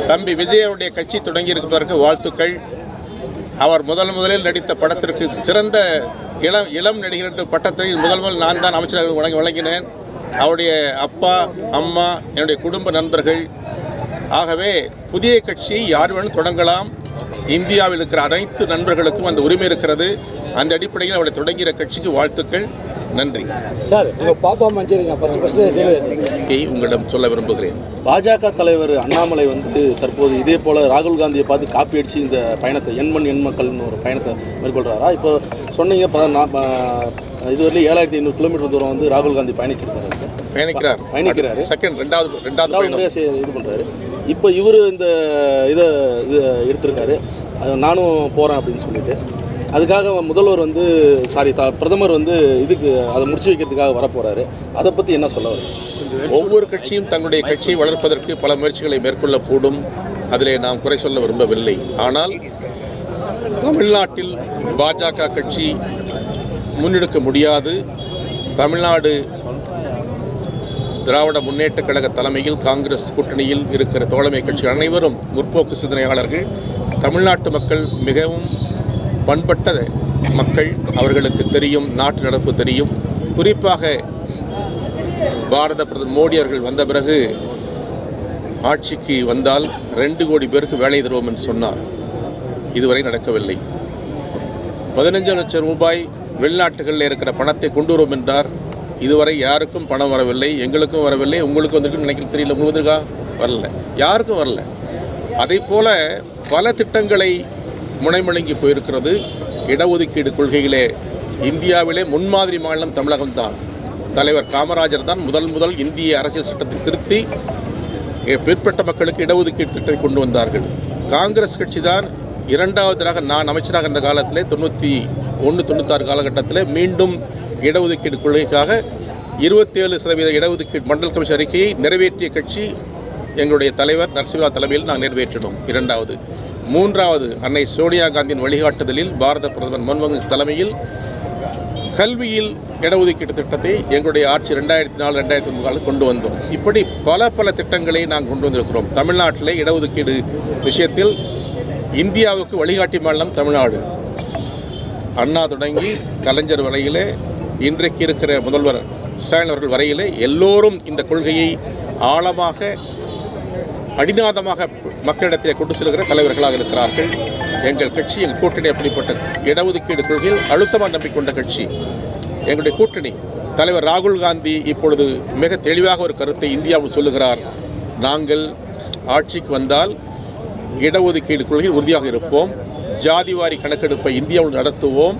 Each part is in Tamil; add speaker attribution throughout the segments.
Speaker 1: தம்பி விஜய் அவருடைய கட்சி தொடங்கி இருப்பதற்கு வாழ்த்துக்கள். அவர் முதலில் நடித்த படத்திற்கு சிறந்த இளம் நடிகர் என்ற பட்டத்தை முதல் நான் தான் அமைச்சராக வழங்கினேன். அவருடைய அப்பா, அம்மா, என்னுடைய குடும்ப நண்பர்கள். ஆகவே புதிய கட்சி யார் வேணும் தொடங்கலாம். இந்தியாவில் இருக்கிற அனைத்து நண்பர்களுக்கும் அந்த உரிமை இருக்கிறது. அந்த அடிப்படையில் அவரை தொடங்கிற கட்சிக்கு வாழ்த்துக்கள். நன்றி
Speaker 2: சார். உங்கள் பாப்பா மஞ்சரி உங்களிடம் சொல்ல விரும்புகிறேன்.
Speaker 3: பாஜக தலைவர் அண்ணாமலை தற்போது இதே போல் ராகுல் காந்தியை பார்த்து காப்பி அடித்து இந்த பயணத்தை எண் மக்கள்னு ஒரு பயணத்தை மேற்கொள்கிறாரா? இப்போ சொன்னீங்க இதுவரையிலும் 7500 கிலோமீட்டர் தூரம் ராகுல் காந்தி பயணிக்கிறாரு. ரெண்டாவது இது பண்ணுறாரு. இப்போ இவர் இந்த இதை எடுத்திருக்காரு, நானும் போகிறேன் அப்படின்னு சொல்லிட்டு. அதுக்காக முதல்வர் பிரதமர் இதுக்கு அதை முடிச்சு வைக்கிறதுக்காக வரப்போகிறாரு. அதை பற்றி என்ன சொல்ல வரும்?
Speaker 1: ஒவ்வொரு கட்சியும் தங்களுடைய கட்சியை வளர்ப்பதற்கு பல முயற்சிகளை மேற்கொள்ளக்கூடும். அதிலே நாம் குறை சொல்ல விரும்பவில்லை. ஆனால் தமிழ்நாட்டில் பாஜக கட்சி முன்னெடுக்க முடியாது. தமிழ்நாடு திராவிட முன்னேற்றக் கழக தலைமையில் காங்கிரஸ் கூட்டணியில் இருக்கிற தோழமை கட்சிகள் அனைவரும் முற்போக்கு சிந்தனையாளர்கள். தமிழ்நாட்டு மக்கள் மிகவும் பண்பட்ட மக்கள். அவர்களுக்கு தெரியும், நாட்டு நடப்பு தெரியும். குறிப்பாக பாரத பிரதமர் மோடி அவர்கள் வந்த பிறகு ஆட்சிக்கு வந்தால் 2 கோடி பேருக்கு வேலை தருவோம் என்று சொன்னார். இதுவரை நடக்கவில்லை. 15 லட்சம் ரூபாய் வெளிநாட்டுகளில் இருக்கிற பணத்தை கொண்டு வரும் என்றார். இதுவரை யாருக்கும் பணம் வரவில்லை. எங்களுக்கும் வரவில்லை. உங்களுக்கும் வந்திருக்கு நினைக்க தெரியல. உங்களுக்கு வந்திருக்கா? வரல. யாருக்கும் வரல. அதை போல பல திட்டங்களை முனைமொழிங்கி போயிருக்கிறது. இடஒதுக்கீடு கொள்கையிலே இந்தியாவிலே முன்மாதிரி மாநிலம் தமிழகம்தான். தலைவர் காமராஜர் தான் முதல் இந்திய அரசியல் சட்டத்தை திருத்தி பிற்பட்ட மக்களுக்கு இடஒதுக்கீடு திட்டத்தை கொண்டு வந்தார்கள். காங்கிரஸ் கட்சி தான் இரண்டாவதாக நான் அமைச்சராக இருந்த காலத்திலே 91-96 காலகட்டத்தில் மீண்டும் இடஒதுக்கீடு கொள்கைக்காக 27% இடஒதுக்கீடு மண்டல் கமிஷன் அறிக்கையை நிறைவேற்றிய கட்சி எங்களுடைய தலைவர் நரசிம்மா தலைமையில் நாங்கள் நிறைவேற்றினோம். 2வது. 3வது அன்னை சோனியா காந்தியின் வழிகாட்டுதலில் பாரத பிரதமர் மன்மோகன் சிங் தலைமையில் கல்வியில் இடஒதுக்கீட்டு திட்டத்தை எங்களுடைய ஆட்சி 2004-2009 கொண்டு வந்தோம். இப்படி பல திட்டங்களை நாங்கள் கொண்டு வந்திருக்கிறோம். தமிழ்நாட்டில் இடஒதுக்கீடு விஷயத்தில் இந்தியாவுக்கு வழிகாட்டி மாநிலம் தமிழ்நாடு. அண்ணா தொடங்கி கலைஞர் வரையிலே இன்றைக்கு இருக்கிற முதல்வர் ஸ்டாலின் அவர்கள் வரையிலே எல்லோரும் இந்த கொள்கையை ஆழமாக அடிநாதமாக மக்களிடத்தில் கொண்டு செல்கிற தலைவர்களாக இருக்கிறார்கள். எங்கள் கட்சி, எங்கள் கூட்டணி அப்படிப்பட்ட இடஒதுக்கீடு கொள்கையில் அழுத்தமாக நம்பிக்கொண்ட கட்சி எங்களுடைய கூட்டணி. தலைவர் ராகுல் காந்தி இப்பொழுது மிக தெளிவாக ஒரு கருத்தை இந்தியாவில் சொல்லுகிறார். நாங்கள் ஆட்சிக்கு வந்தால் இடஒதுக்கீடு கொள்கையில் உறுதியாக இருப்போம். ஜாதிவாரி கணக்கெடுப்பை இந்தியாவில் நடத்துவோம்.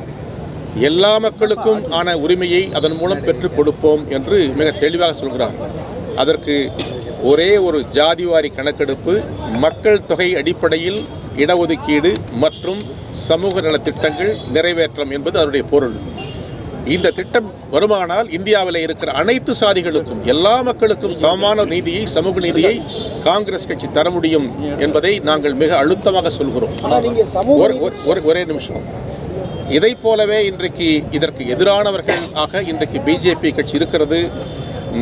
Speaker 1: எல்லா மக்களுக்கும் ஆன உரிமையை அதன் மூலம் பெற்றுக் கொடுப்போம் என்று மிக தெளிவாக சொல்கிறார். அதற்கு ஒரே ஒரு ஜாதிவாரி கணக்கெடுப்பு, மக்கள் தொகை அடிப்படையில் இடஒதுக்கீடு மற்றும் சமூக நலத்திட்டங்கள் நிறைவேற்றம் என்பது அதனுடைய பொருள். இந்த திட்டம் வருமானால் இந்தியாவில் இருக்கிற அனைத்து சாதிகளுக்கும் எல்லா மக்களுக்கும் சமமான நீதியை, சமூக நீதியை காங்கிரஸ் கட்சி தர முடியும் என்பதை நாங்கள் மிக அழுத்தமாக சொல்கிறோம். ஒரே நிமிஷம். இதை போலவே இன்றைக்கு இதற்கு எதிரானவர்கள் இன்றைக்கு பிஜேபி கட்சி இருக்கிறது.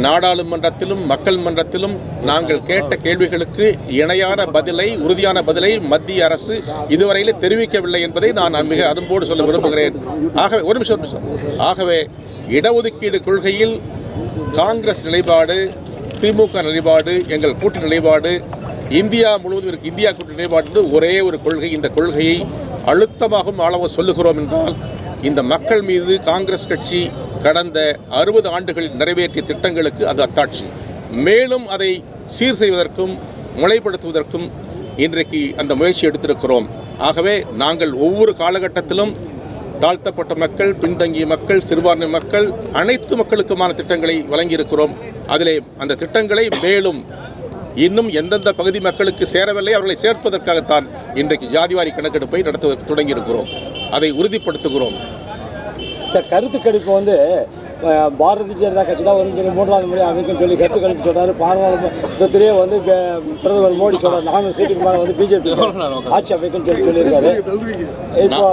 Speaker 1: நாடாளுமன்றத்திலும் மக்கள் மன்றத்திலும் நாங்கள் கேட்ட கேள்விகளுக்கு இணையான பதிலை, உறுதியான பதிலை மத்திய அரசு இதுவரையிலே தெரிவிக்கவில்லை என்பதை நான் மிக அன்போடு சொல்ல விரும்புகிறேன். ஆகவே ஒரு நிமிஷம். ஆகவே இடஒதுக்கீடு கொள்கையில் காங்கிரஸ் நிலைப்பாடு, திமுக நிலைப்பாடு, எங்கள் கூட்டணி நிலைப்பாடு, இந்தியா முழுவதும் இருக்கு இந்தியா கூட்டணி நிலைப்பாடு ஒரே ஒரு கொள்கை. இந்த கொள்கையை அழுத்தமாகவும் ஆழமாக சொல்லுகிறோம் என்றால் இந்த மக்கள் மீது காங்கிரஸ் கட்சி கடந்த 60 ஆண்டுகளில் நிறைவேற்றிய திட்டங்களுக்கு அது அத்தாட்சி. மேலும் அதை சீர் செய்வதற்கும் முளைப்படுத்துவதற்கும் இன்றைக்கு அந்த முயற்சி எடுத்திருக்கிறோம். ஆகவே நாங்கள் ஒவ்வொரு காலகட்டத்திலும் தாழ்த்தப்பட்ட மக்கள், பின்தங்கிய மக்கள், சிறுபான்மை மக்கள், அனைத்து மக்களுக்குமான திட்டங்களை வழங்கியிருக்கிறோம். அதிலே அந்த திட்டங்களை மேலும் இன்னும் எந்தெந்த பகுதி மக்களுக்கு சேரவில்லை அவர்களை சேர்ப்பதற்காகத்தான் இன்றைக்கு ஜாதிவாரி கணக்கெடுப்பை நடத்த தொடங்கியிருக்கிறோம். அதை உறுதிப்படுத்துகிறோம்.
Speaker 2: சார், கருத்து கணிப்பு பாரதிய ஜனதா கட்சி தான் வரும்னு சொல்லி 3வது முறை அமைக்குன்னு சொல்லி கருத்து கணிப்பு சொல்கிறார். பாராளுமன்றத்திலேயே பிரதமர் மோடி சொல்கிறார் 400 சீட்டுக்கு மேலே பிஜேபி ஆட்சி அமைக்குன்னு சொல்லியிருக்காரு. இப்போ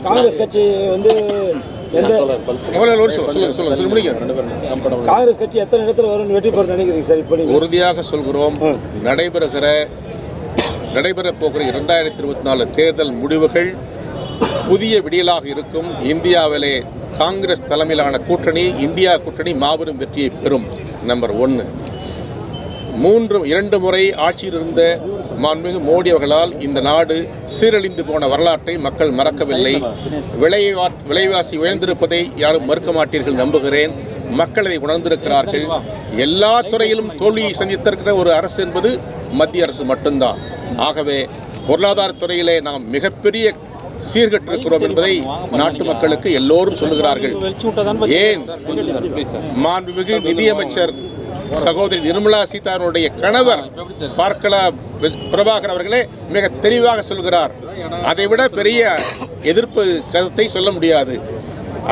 Speaker 2: காங்கிரஸ் கட்சி காங்கிரஸ் கட்சி எத்தனை இடத்துல வரும் வெற்றி பெற நினைக்கிறீங்க சார்? இப்போ
Speaker 1: உறுதியாக சொல்கிறோம். நடைபெறுகிற நடைபெறப் போகிற 2024 தேர்தல் முடிவுகள் புதிய விடியலாக இருக்கும். இந்தியாவிலே காங்கிரஸ் தலைமையிலான கூட்டணி, இந்தியா கூட்டணி மாபெரும் வெற்றியை பெறும். நம்பர் 1. 2 முறை ஆட்சியில் இருந்த மாண்புமிகு மோடி அவர்களால் இந்த நாடு சீரழிந்து போன வரலாற்றை மக்கள் மறக்கவில்லை. விலைவாசி உயர்ந்திருப்பதை யாரும் மறுக்க மாட்டீர்கள் நம்புகிறேன். மக்கள் அதை உணர்ந்திருக்கிறார்கள். எல்லா துறையிலும் தோல்வியை சந்தித்திருக்கிற ஒரு அரசு என்பது மத்திய அரசு மட்டும்தான். ஆகவே பொருளாதாரத்துறையிலே நாம் மிகப்பெரிய சீர்கட்டிருக்கிறோம் என்பதை நாட்டு மக்களுக்கு எல்லோரும் சொல்லுகிறார்கள். ஏன் மாண்புமிகு நிதியமைச்சர் சகோதரி நிர்மலா சீதாராமனுடைய கணவர் பார்க்கலா பிரபாகர் அவர்களே மிக தெளிவாக சொல்கிறார். அதைவிட பெரிய எதிர்ப்பு கருத்தை சொல்ல முடியாது.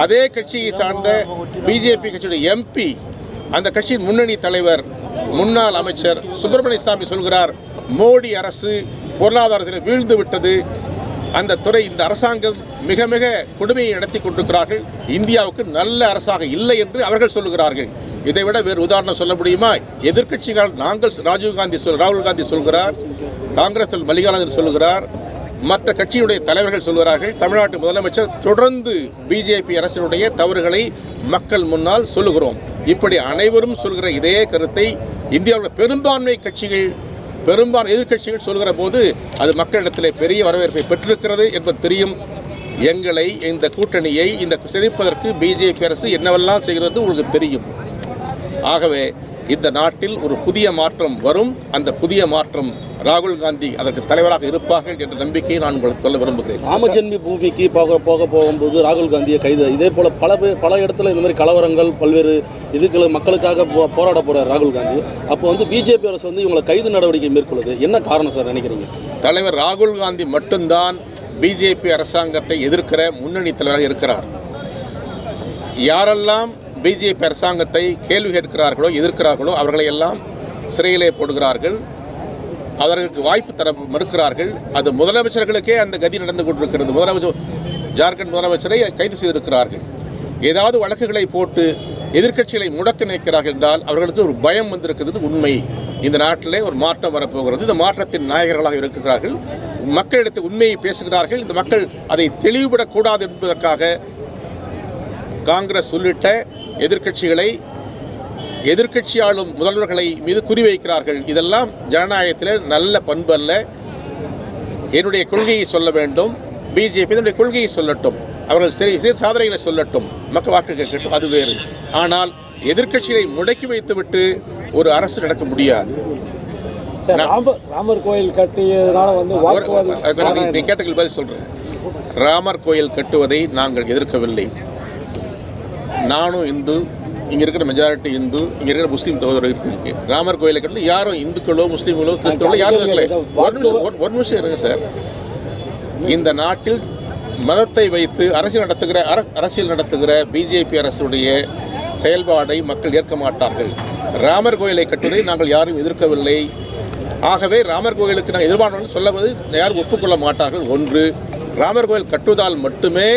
Speaker 1: அதே கட்சியை சார்ந்த பிஜேபி கட்சியுடைய எம்பி, அந்த கட்சியின் முன்னணி தலைவர், முன்னாள் அமைச்சர் சுப்பிரமணிய சாமி சொல்கிறார், மோடி அரசு பொருளாதாரத்தில் வீழ்ந்து விட்டது, அந்த துறை, இந்த அரசாங்கம் மிக மிக கொடுமையை நடத்தி கொண்டிருக்கிறார்கள், இந்தியாவுக்கு நல்ல அரசாக இல்லை என்று அவர்கள் சொல்லுகிறார்கள். இதைவிட வேறு உதாரணம் சொல்ல முடியுமா? எதிர்க்கட்சிகள் நாங்கள் ராகுல் காந்தி சொல்கிறார், காங்கிரஸ் மல்லிகார்ஜுன் சொல்லுகிறார், மற்ற கட்சியுடைய தலைவர்கள் சொல்கிறார்கள். தமிழ்நாட்டு முதலமைச்சர் தொடர்ந்து பிஜேபி அரசினுடைய தவறுகளை மக்கள் முன்னால் சொல்லுகிறோம். இப்படி அனைவரும் சொல்கிற இதே கருத்தை இந்தியாவுடைய பெரும்பான்மை எதிர்க்கட்சிகள் சொல்கிற போது அது மக்களிடத்திலே பெரிய வரவேற்பை பெற்றிருக்கிறது என்பது தெரியும். எங்களை, இந்த கூட்டணியை சிதைப்பதற்கு பிஜேபி அரசு என்னவெல்லாம் செய்கிறது உங்களுக்கு தெரியும். ஆகவே இந்த நாட்டில் ஒரு புதிய மாற்றம் வரும். அந்த புதிய மாற்றம் ராகுல் காந்தி அதற்கு தலைவராக இருப்பார்கள் என்ற நம்பிக்கையை நான் உங்களுக்கு சொல்ல விரும்புகிறேன்.
Speaker 3: ராமஜென்மி பூமிக்கு போகும்போது ராகுல் காந்தியை கைது, இதே போல பல இடத்துல இந்த மாதிரி கலவரங்கள், பல்வேறு இதுகளை மக்களுக்காக போராட போறார் ராகுல் காந்தி. அப்போ பிஜேபி அரசு இவங்களை கைது நடவடிக்கை மேற்கொள்ளுது. என்ன காரணம் சார் நினைக்கிறீங்க?
Speaker 1: தலைவர் ராகுல் காந்தி மட்டும்தான் பிஜேபி அரசாங்கத்தை எதிர்க்கிற முன்னணி தலைவராக இருக்கிறார். யாரெல்லாம் பிஜேபி அரசாங்கத்தை கேள்வி கேட்கிறார்களோ, எதிர்க்கிறார்களோ அவர்களை எல்லாம் சிறையிலே போடுகிறார்கள், அவர்களுக்கு வாய்ப்பு தர மறுக்கிறார்கள். அது முதலமைச்சர்களுக்கே அந்த கதி நடந்து கொண்டிருக்கிறது. ஜார்க்கண்ட் முதலமைச்சரை கைது செய்திருக்கிறார்கள். ஏதாவது வழக்குகளை போட்டு எதிர்க்கட்சிகளை முடக்க நினைக்கிறார்கள் என்றால் அவர்களுக்கு ஒரு பயம் வந்திருக்கிறது. உண்மை, இந்த நாட்டிலே ஒரு மாற்றம் வரப்போகிறது. இந்த மாற்றத்தின் நாயகர்களாக இருக்கிறார்கள். மக்களிடத்தில் உண்மையை பேசுகிறார்கள். இந்த மக்கள் அதை தெளிவுபடக்கூடாது என்பதற்காக காங்கிரஸ் உள்ளிட்ட எதிர்க்கட்சிகளை, எதிர்க்கட்சியாளும் முதல்வர்களை மீது குறிவைக்கிறார்கள். இதெல்லாம் ஜனநாயகத்தில் நல்ல பண்பு அல்ல. என்னுடைய கொள்கையை சொல்ல வேண்டும், பிஜேபி என்னுடைய கொள்கையை சொல்லட்டும், அவர்கள் சரி சாதனைகளை சொல்லட்டும், மக்கள் வாக்கு கேட்கட்டும், அது வேறு. ஆனால் எதிர்க்கட்சிகளை முடக்கி வைத்துவிட்டு ஒரு அரசு நடக்க முடியாது.
Speaker 2: ராமர் கோயில் கட்டியதனால
Speaker 1: நீ கேட்டதுக்கு பதில் சொல்றேன். ராமர் கோயில் கட்டுவதை நாங்கள் எதிர்க்கவில்லை. நானும் இந்து, இங்கே இருக்கிற மெஜாரிட்டி இந்து, இங்கே இருக்கிற முஸ்லீம் சகோதரர் இருக்கு. ராமர் கோயிலை கட்டி யாரும் இந்துக்களோ முஸ்லீம்களோ கிறிஸ்தவர்களோ யாரும் இருக்கல. ஒரு நிமிஷம் இருங்க சார். இந்த நாட்டில் மதத்தை வைத்து அரசியல் நடத்துகிற பிஜேபி அரசுடைய செயல்பாடை மக்கள் ஏற்க மாட்டார்கள். ராமர் கோயிலை கட்டுவதை நாங்கள் யாரும் எதிர்க்கவில்லை. ஆகவே ராமர் கோயிலுக்கு நாங்கள் எதிர்பார்ப்பு சொல்லுவது யாரும் ஒப்புக்கொள்ள மாட்டார்கள். ஒன்று, ராமர் கோயில் கட்டுவதால் மட்டுமே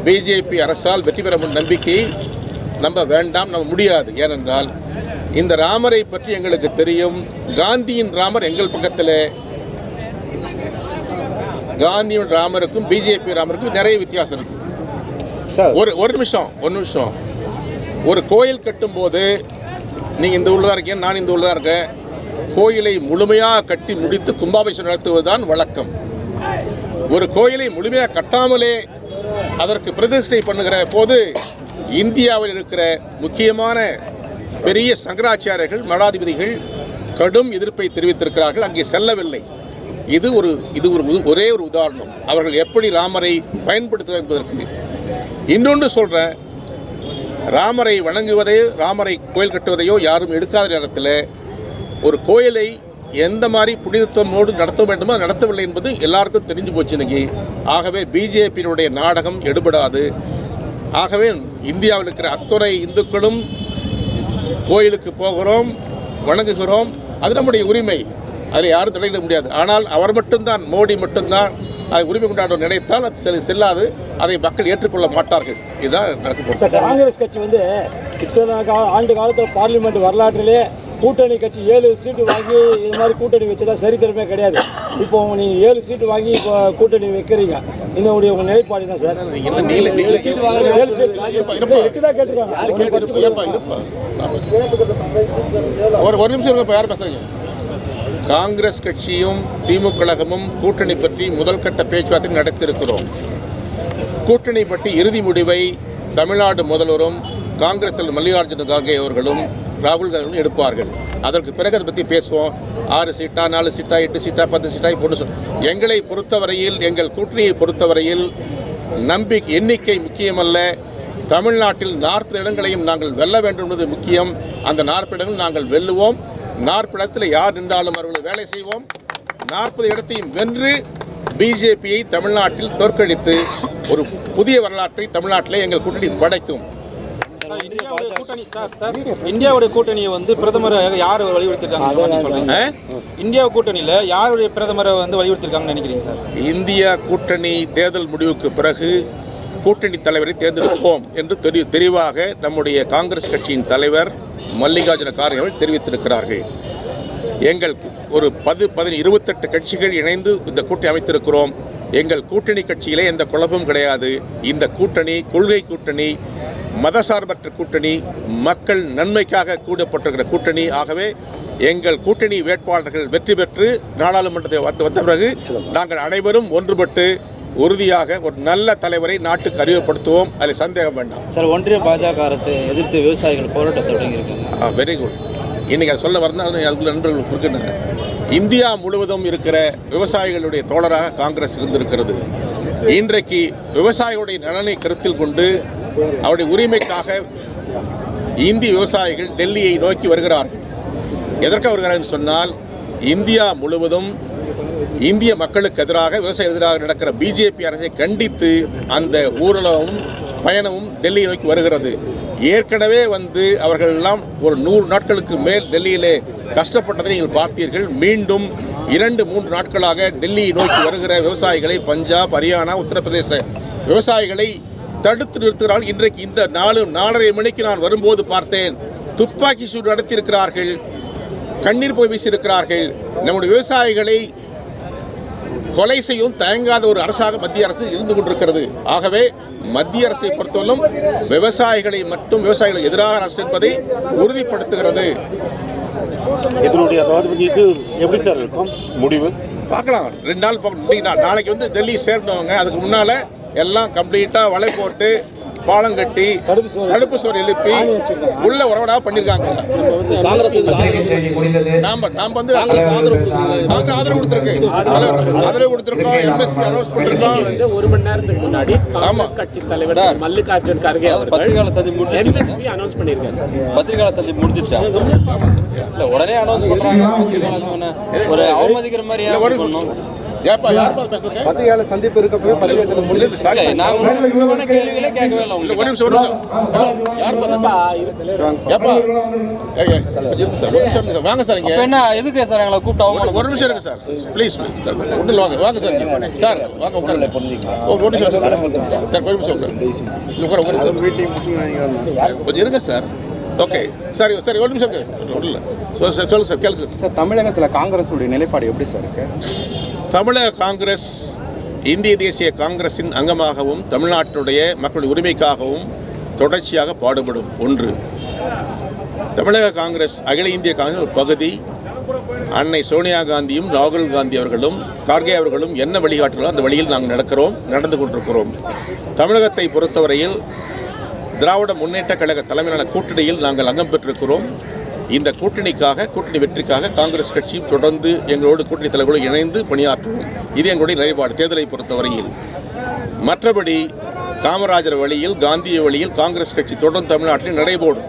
Speaker 1: பிஜேபி அரசால் வெற்றி பெற நம்பிக்கையை நம்ப வேண்டாம், நம்ப முடியாது. ஏனென்றால் இந்த ராமரை பற்றி எங்களுக்கு தெரியும். காந்தியின் ராமர் எங்கள் பக்கத்தில். காந்தியின் ராமருக்கும் பிஜேபி ராமருக்கும் நிறைய வித்தியாசம் இருக்கு. ஒரு நிமிஷம். ஒரு கோயில் கட்டும் போது நீங்கள் இந்த ஊரில் தான் இருக்கீங்க, நான் இந்த ஊரில் தான் இருக்கேன். கோயிலை முழுமையாக கட்டி முடித்து கும்பாபிஷேகம் நடத்துவதுதான் வழக்கம். ஒரு கோயிலை முழுமையாக கட்டாமலே அதற்கு பிரதிஷ்டை பண்ணுகிற போது இந்தியாவில் இருக்கிற முக்கியமான பெரிய சங்கராச்சாரியர்கள், மடாதிபதிகள் கடும் எதிர்ப்பை தெரிவித்திருக்கிறார்கள். அங்கே செல்லவில்லை. இது ஒரே ஒரு உதாரணம் அவர்கள் எப்படி ராமரை பயன்படுத்துகிறார் என்பதற்கு. இன்னொன்று சொல்கிறேன், ராமரை வணங்குவதையோ ராமரை கோயில் கட்டுவதையோ யாரும் எடுக்காத நேரத்தில் ஒரு கோயிலை எந்த மாதிரி புனிதத்துவமோடு நடத்த வேண்டுமோ நடத்தவில்லை என்பது எல்லாருக்கும் தெரிஞ்சு போச்சு இன்னைக்கு. ஆகவே பிஜேபியினுடைய நாடகம் எடுபடாது. ஆகவே இந்தியாவில் இருக்கிற அத்துணை இந்துக்களும் கோயிலுக்கு போகிறோம், வணங்குகிறோம், அது நம்முடைய உரிமை, அதில் யாரும் தலையிட முடியாது. ஆனால் அவர் மட்டும்தான், மோடி மட்டும்தான் அதை உரிமை கொண்டாட நினைத்தால் அது செல்லாது, அதை மக்கள் ஏற்றுக்கொள்ள மாட்டார்கள். இதுதான் நடக்க போகிறது.
Speaker 2: காங்கிரஸ் கட்சி இத்தனை ஆண்டு காலத்தில் பார்லிமெண்ட் வரலாற்றிலே கூட்டணி கட்சி 7 சீட்டு வாங்கி இது மாதிரி கூட்டணி வச்சதா சரித்திரமே கிடையாது. இப்போ நீங்கள் 7 சீட்டு வாங்கி இப்போ கூட்டணி வைக்கிறீங்க, இதனுடைய உங்கள் நிலைப்பாடு என்ன சார்? 7 சீட்டு 8 தான் கேட்டுருக்காங்க.
Speaker 1: ஒரு நிமிஷம் யார் பேசுறீங்க? காங்கிரஸ் கட்சியும் திமுக கழகமும் கூட்டணி பற்றி முதல் கட்ட பேச்சுவார்த்தை நடத்தியிருக்கிறோம். கூட்டணி பற்றி இறுதி முடிவை தமிழ்நாடு முதல்வரும் காங்கிரஸ் தலைவர் மல்லிகார்ஜுன கார்கே அவர்களும் ராகுல் காந்தியும் எடுப்பார்கள். அதற்கு பிறகு அதை பற்றி பேசுவோம். 6 சீட்டா 4 சீட்டா 8 சீட்டா 10 சீட்டா இப்போ எங்களை பொறுத்தவரையில், எங்கள் கூட்டணியை பொறுத்தவரையில் எண்ணிக்கை முக்கியமல்ல. தமிழ்நாட்டில் 40 இடங்களையும் நாங்கள் வெல்ல வேண்டும் என்பது முக்கியம். அந்த 40 இடங்கள் நாங்கள் வெல்லுவோம். 40 இடத்தில் யார் நின்றாலும் அவர்களை வேலை செய்வோம். 40 இடத்தையும் வென்று பிஜேபியை தமிழ்நாட்டில் தோற்கடித்து ஒரு புதிய வரலாற்றை தமிழ்நாட்டில் எங்கள் கூட்டணி படைக்கும்.
Speaker 4: இந்தியாவுடைய கூட்டணியை வந்து பிரதமராக யார் வலியுறுத்திருக்காங்க? இந்தியா கூட்டணியில் யாருடைய பிரதமரை வந்து வலியுறுத்திருக்காங்கன்னு நினைக்கிறீங்க சார்?
Speaker 1: இந்தியா கூட்டணி தேர்தல் முடிவுக்கு பிறகு கூட்டணி தலைவரை தேர்ந்தெடுப்போம் என்று தெளிவாக நம்முடைய காங்கிரஸ் கட்சியின் தலைவர் மல்லிகார்ஜுன கார்கே அவர்கள் தெரிவித்திருக்கிறார்கள். எங்கள் ஒரு 28 கட்சிகள் இணைந்து இந்த கூட்டணி அமைத்திருக்கிறோம். எங்கள் கூட்டணி கட்சியிலே எந்த குழப்பமும் கிடையாது. இந்த கூட்டணி கொள்கை கூட்டணி, மதசார்பற்ற கூட்டணி, மக்கள் நன்மைக்காக கூடப்பட்டிருக்கிற கூட்டணி. ஆகவே எங்கள் கூட்டணி வேட்பாளர்கள் வெற்றி பெற்று நாடாளுமன்றத்தை வந்த பிறகு நாங்கள் அனைவரும் ஒன்றுபட்டு உறுதியாக ஒரு நல்ல தலைவரை நாட்டுக்கு அறிமுகப்படுத்துவோம். அதில் சந்தேகம் வேண்டாம்
Speaker 4: சார். ஒன்றிய பாஜக அரசு எதிர்த்து விவசாயிகள் போராட்டத்தை தொடங்கியிருக்காங்க.
Speaker 1: Very good. இன்றைக்கி அதை சொல்ல வரணும். அதுக்கு நண்பர்கள் கொடுக்கின்றனர். இந்தியா முழுவதும் இருக்கிற விவசாயிகளுடைய தோழராக காங்கிரஸ் இருந்திருக்கிறது. இன்றைக்கு விவசாயிகளுடைய நலனை கருத்தில் கொண்டு அவருடைய உரிமைக்காக இந்திய விவசாயிகள் டெல்லியை நோக்கி வருகிறார்கள். எதற்காக வருகிறார்கள் சொன்னால், இந்தியா முழுவதும் இந்திய மக்களுக்கு எதிராக, விவசாய எதிராக நடக்கிற பிஜேபி அரசை கண்டித்து அந்த ஊர்வலமும் பயணமும் டெல்லியை நோக்கி வருகிறது. ஏற்கனவே அவர்கள் எல்லாம் ஒரு 100 நாட்களுக்கு மேல் டெல்லியிலே கஷ்டப்பட்டதை நீங்கள் பார்த்தீர்கள். மீண்டும் 2-3 நாட்களாக டெல்லியை நோக்கி வருகிற விவசாயிகளை பஞ்சாப், ஹரியானா, உத்தரப்பிரதேச விவசாயிகளை தடுத்து நிறுத்துகிறார்கள். இன்றைக்கு இந்த 4:30 மணிக்கு நான் வரும்போது பார்த்தேன். துப்பாக்கி சூடு நடத்தியிருக்கிறார்கள், கண்ணீர் போய் வீசியிருக்கிறார்கள். நம்முடைய விவசாயிகளை கொலை செய்யும் தயங்காத ஒரு அரசாக மத்திய அரசு இருந்து கொண்டிருக்கிறது. ஆகவே மத்திய அரசை பொறுத்தவரைக்கும் விவசாயிகளுக்கு எதிராக அரசு என்பதை உறுதிப்படுத்துகிறது.
Speaker 5: இதனுடைய இது எப்படி சார் இருக்கும் முடிவு?
Speaker 1: பார்க்கலாம். 2 நாள் நாளைக்கு டெல்லி சேர்ந்தவங்க அதுக்கு முன்னால் எல்லாம் கம்ப்ளீட்டாக வலை போட்டு பாலம் கட்டி தடுப்பு சுவர் எழுப்பி உள்ள உறவடா பண்ணிருக்காங்க. ஆதரவு கொடுத்திருக்கோம். எம்எஸ்பி அனௌன்ஸ் பண்ணிருக்கோம்.
Speaker 6: 1 மணி நேரத்துக்கு முன்னாடி காங்கிரஸ் கட்சி தலைவர் மல்லிகார்ஜுன் கார்கே அவர்கள் பத்திரிகையாளர் சந்திப்பு எம்எஸ்பி அனௌன்ஸ் பண்ணிருக்காங்க.
Speaker 7: பத்திரிகையாளர் சந்திப்பு முடிஞ்சிருச்சா? இல்ல உடனே அனௌன்ஸ் பண்றாங்க. ஒரு அவமதிக்கிற மாதிரி
Speaker 5: பத்திரிகையாளர் சந்திப்பு இருக்கப்பவே பத்திரிகையாளர் முடிஞ்சிருச்சு.
Speaker 7: நான் முக்கியமான கேள்விகளே கேட்கவே இல்லை.
Speaker 1: ஒரு நிமிஷம் வாங்க சார்.
Speaker 7: என்ன எதுக்கு சார் எங்களை கூப்பிட்டு
Speaker 1: ஒரு நிமிஷம் இருக்கு சார். ப்ளீஸ் ஒன்றில் வாங்க வாங்க சார். சார் வாங்க உட்காருங்க. ஒரு நிமிஷம் சார். சார் ஒரு நிமிஷம் கொஞ்சம் இருங்க சார். ஓகே சரி சரி ஒரு நிமிஷம் இல்லை சொல்லு சார் கேளுங்க
Speaker 5: சார். தமிழகத்தில் காங்கிரஸுடைய நிலைப்பாடு எப்படி சார் இருக்கு?
Speaker 1: தமிழக காங்கிரஸ் இந்திய தேசிய காங்கிரஸின் அங்கமாகவும் தமிழ்நாட்டினுடைய மக்களுடைய உரிமைக்காகவும் தொடர்ச்சியாக பாடுபடும். ஒன்று, தமிழக காங்கிரஸ் அகில இந்திய காங்கிரஸ் ஒரு பகுதி. அன்னை சோனியா காந்தியும் ராகுல் காந்தி அவர்களும் கார்கே அவர்களும் என்ன வழிகாட்டுகளோ அந்த வழியில் நாங்கள் நடந்து கொண்டிருக்கிறோம். தமிழகத்தை பொறுத்தவரையில் திராவிட முன்னேற்ற கழக தலைமையிலான கூட்டணியில் நாங்கள் அங்கம் பெற்றிருக்கிறோம். இந்த கூட்டணி வெற்றிக்காக காங்கிரஸ் கட்சியும் தொடர்ந்து எங்களோடு கூட்டணி தலைவர்களோடு இணைந்து பணியாற்றுவோம். இது எங்களுடைய நிலைப்பாடு தேர்தலை பொறுத்தவரையில். மற்றபடி காமராஜர் வழியில், காந்திய வழியில் காங்கிரஸ் கட்சி தொடர்ந்து தமிழ்நாட்டில் நடைபோடும்.